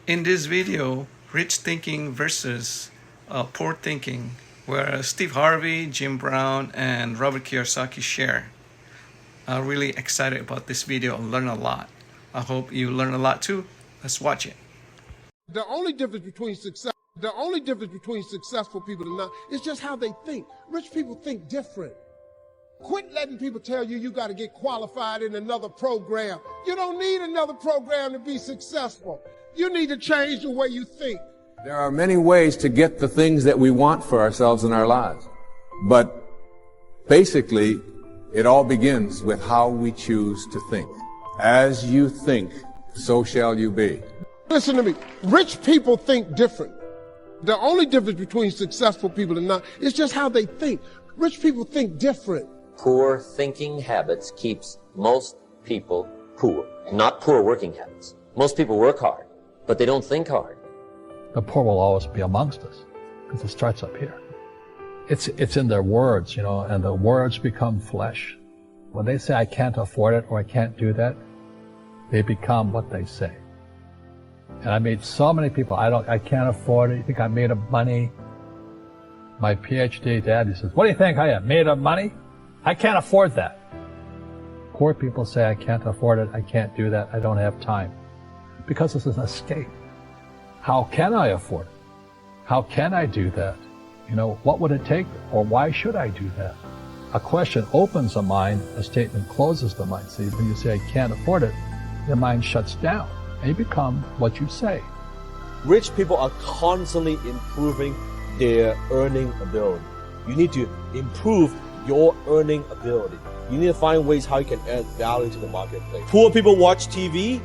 In this video, rich thinking versus poor thinking, where Steve Harvey, Jim Brown, and Robert Kiyosaki share. I'm really excited about this video and learn a lot. I hope you learn a lot too. Let's watch it. The only difference between successful people and not is just how they think. Rich people think different. Quit letting people tell you you got to get qualified in another program. You don't need another program to be successful. You need to change the way you think. There are many ways to get the things that we want for ourselves in our lives. But basically, it all begins with how we choose to think. As you think, so shall you be. Listen to me. Rich people think different. The only difference between successful people and not is just how they think. Rich people think different. Poor thinking habits keeps most people poor, not poor working habits. Most people work hard, but they don't think hard. The poor will always be amongst us because it starts up here. It's in their words, and the words become flesh. When they say, I can't afford it or I can't do that, they become what they say. And I meet so many people, I can't afford it. You think I'm made of money? My PhD dad, he says, what do you think I am, made of money? I can't afford that. Poor people say, I can't afford it, I can't do that, I don't have time. Because this is an escape. How can I afford it? How can I do that? What would it take, or why should I do that? A question opens the mind, a statement closes the mind. See, when you say, I can't afford it, your mind shuts down, and you become what you say. Rich people are constantly improving their earning ability. You need to improve your earning ability. You need to find ways how you can add value to the marketplace. Poor people watch TV,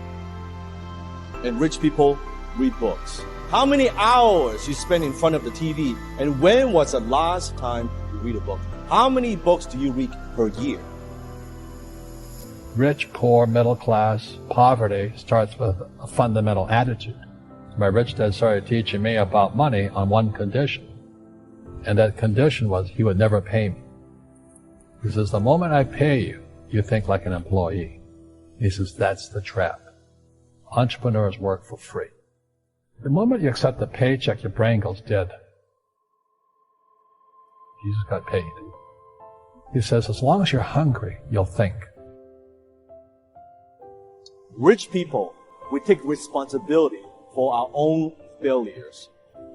and rich people read books. How many hours you spend in front of the TV, and when was the last time you read a book? How many books do you read per year? Rich, poor, middle class, poverty starts with a fundamental attitude. My rich dad started teaching me about money on one condition. And that condition was he would never pay me. He says, the moment I pay you, you think like an employee. He says, that's the trap. Entrepreneurs work for free. The moment you accept the paycheck, your brain goes dead. You just got paid. He says, as long as you're hungry, you'll think. Rich people, we take responsibility for our own failures.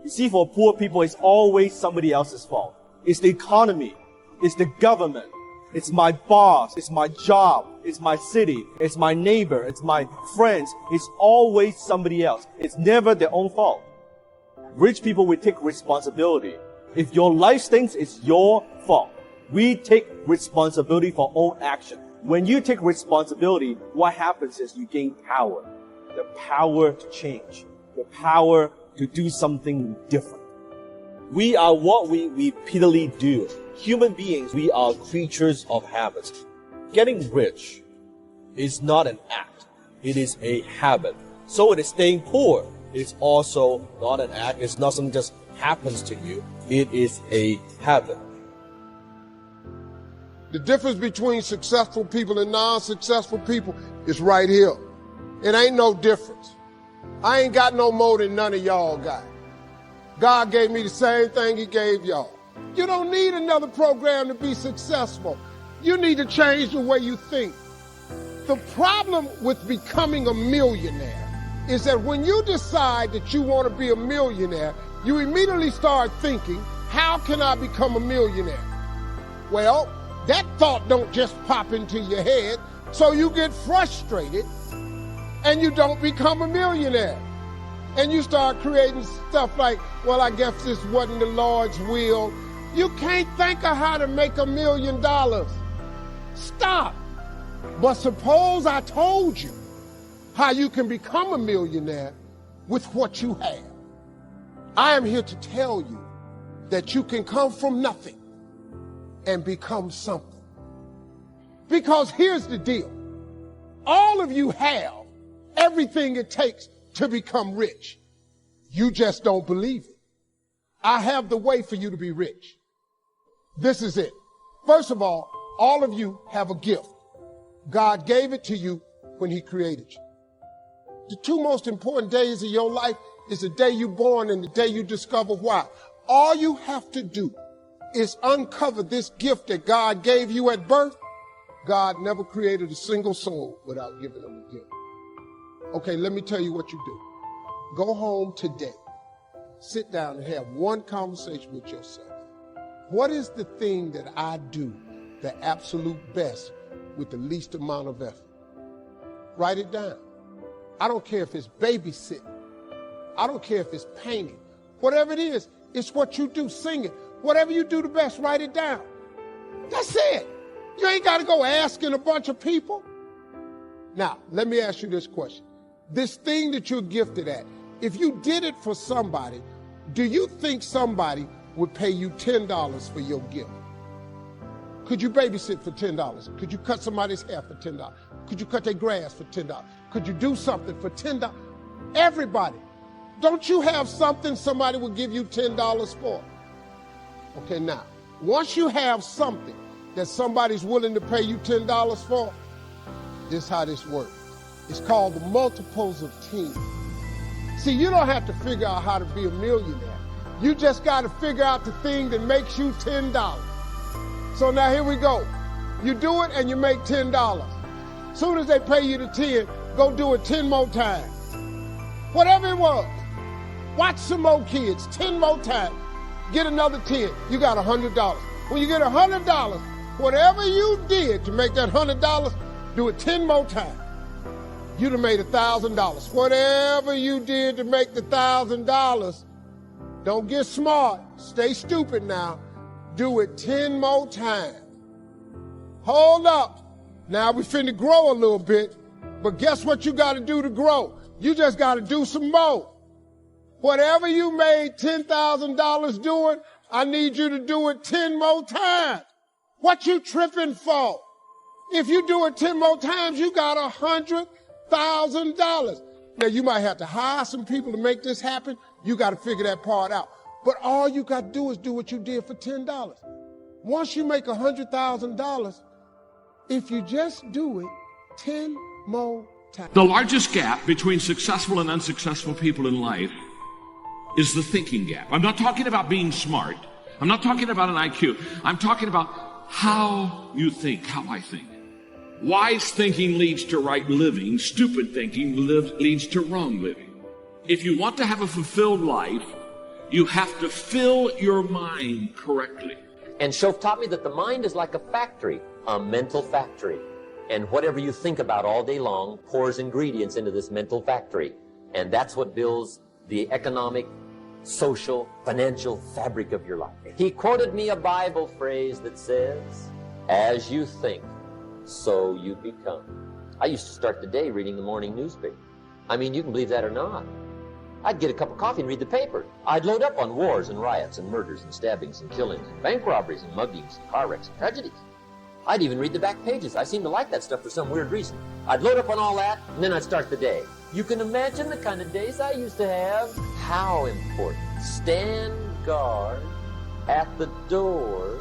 You see, for poor people, it's always somebody else's fault. It's the economy. It's the government. It's my boss. It's my job. It's my city. It's my neighbor. It's my friends. It's always somebody else. It's never their own fault. Rich people, we take responsibility. If your life stinks, it's your fault. We take responsibility for our own action. When you take responsibility, what happens is you gain power. The power to change. The power to do something different. We are what we repeatedly do. Human beings, we are creatures of habits. Getting rich is not an act. It is a habit. So it is staying poor. It's also not an act. It's not something that just happens to you. It is a habit. The difference between successful people and non-successful people is right here. It ain't no difference. I ain't got no more than none of y'all got. God gave me the same thing he gave y'all. You don't need another program to be successful. You need to change the way you think. The problem with becoming a millionaire is that when you decide that you want to be a millionaire, you immediately start thinking, how can I become a millionaire? Well, that thought don't just pop into your head, so you get frustrated and you don't become a millionaire. And you start creating stuff like, well, I guess this wasn't the Lord's will. You can't think of how to make $1 million. Stop. But suppose I told you how you can become a millionaire with what you have. I am here to tell you that you can come from nothing and become something. Because here's the deal. All of you have everything it takes to become rich. You just don't believe it. I have the way for you to be rich. This is it. First of all of you have a gift. God gave it to you when he created you. The two most important days of your life is the day you're born and the day you discover why. All you have to do is uncover this gift that God gave you at birth. God never created a single soul without giving them a gift. Okay, let me tell you what you do. Go home today. Sit down and have one conversation with yourself. What is the thing that I do the absolute best with the least amount of effort? Write it down. I don't care if it's babysitting. I don't care if it's painting. Whatever it is, it's what you do. Sing it. Whatever you do the best, write it down. That's it. You ain't got to go asking a bunch of people. Now, let me ask you this question. This thing that you're gifted at, if you did it for somebody, do you think somebody would pay you $10 for your gift? Could you babysit for $10? Could you cut somebody's hair for $10? Could you cut their grass for $10? Could you do something for $10? Everybody. Don't you have something somebody will give you $10 for? Okay, now, once you have something that somebody's willing to pay you $10 for, this is how this works. It's called the multiples of 10. See, you don't have to figure out how to be a millionaire. You just got to figure out the thing that makes you $10. So now here we go. You do it and you make $10. Soon as they pay you the 10, go do it 10 more times. Whatever it was. Watch some more kids 10 more times. Get another 10. You got $100. When you get $100, whatever you did to make that $100, do it 10 more times. You'd have made $1,000. Whatever you did to make the $1,000, don't get smart. Stay stupid now. Do it 10 more times. Hold up. Now we finna grow a little bit, but guess what you got to do to grow? You just got to do some more. Whatever you made $10,000 doing, I need you to do it 10 more times. What you tripping for? If you do it 10 more times, you got $100,000. Now you might have to hire some people to make this happen. You got to figure that part out. But all you got to do is do what you did for $10. Once you make $100,000, if you just do it 10 more times. The largest gap between successful and unsuccessful people in life is the thinking gap. I'm not talking about being smart. I'm not talking about an IQ. I'm talking about how you think, how I think. Wise thinking leads to right living. Stupid thinking leads to wrong living. If you want to have a fulfilled life, you have to fill your mind correctly. And Shoaff taught me that the mind is like a factory, a mental factory. And whatever you think about all day long pours ingredients into this mental factory. And that's what builds the economic, social, financial fabric of your life. He quoted me a Bible phrase that says, as you think, so you become. I used to start the day reading the morning newspaper. I mean, you can believe that or not. I'd get a cup of coffee and read the paper. I'd load up on wars and riots and murders and stabbings and killings and bank robberies and muggings and car wrecks and tragedies. I'd even read the back pages. I seem to like that stuff for some weird reason. I'd load up on all that, and then I'd start the day. You can imagine the kind of days I used to have. How important. Stand guard at the door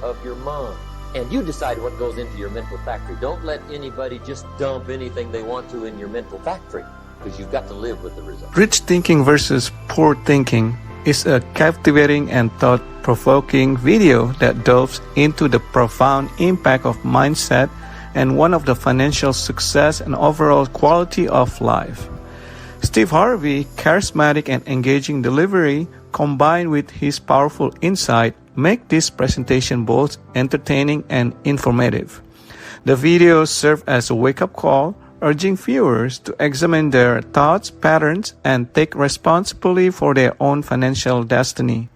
of your mind. And you decide what goes into your mental factory. Don't let anybody just dump anything they want to in your mental factory, because you've got to live with the result. Rich thinking versus poor thinking is a captivating and thought-provoking video that delves into the profound impact of mindset and one of the financial success and overall quality of life. Steve Harvey, charismatic and engaging delivery, combined with his powerful insight, make this presentation both entertaining and informative. The videos serve as a wake-up call, urging viewers to examine their thoughts, patterns, and take responsibility for their own financial destiny.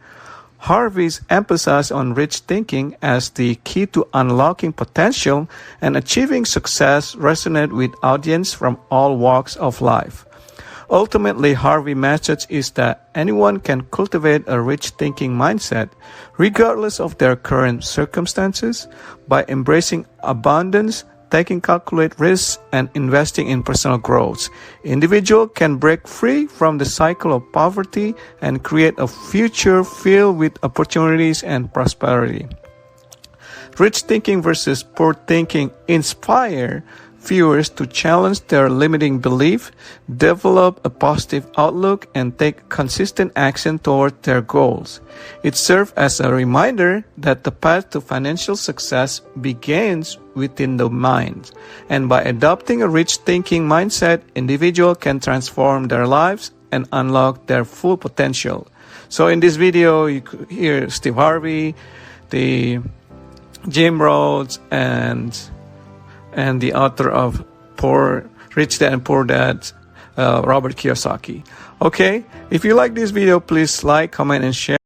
Harvey's emphasis on rich thinking as the key to unlocking potential and achieving success resonate with audience from all walks of life. Ultimately, Harvey's message is that anyone can cultivate a rich thinking mindset, regardless of their current circumstances, by embracing abundance, taking calculated risks, and investing in personal growth. Individuals can break free from the cycle of poverty and create a future filled with opportunities and prosperity. Rich thinking versus poor thinking inspire viewers to challenge their limiting belief, develop a positive outlook, and take consistent action toward their goals. It serves as a reminder that the path to financial success begins within the mind. And by adopting a rich thinking mindset, individuals can transform their lives and unlock their full potential. So in this video, you could hear Steve Harvey, the Jim Rhodes, and the author of Rich Dad and Poor Dad, Robert Kiyosaki. Okay, if you like this video, please like, comment, and share.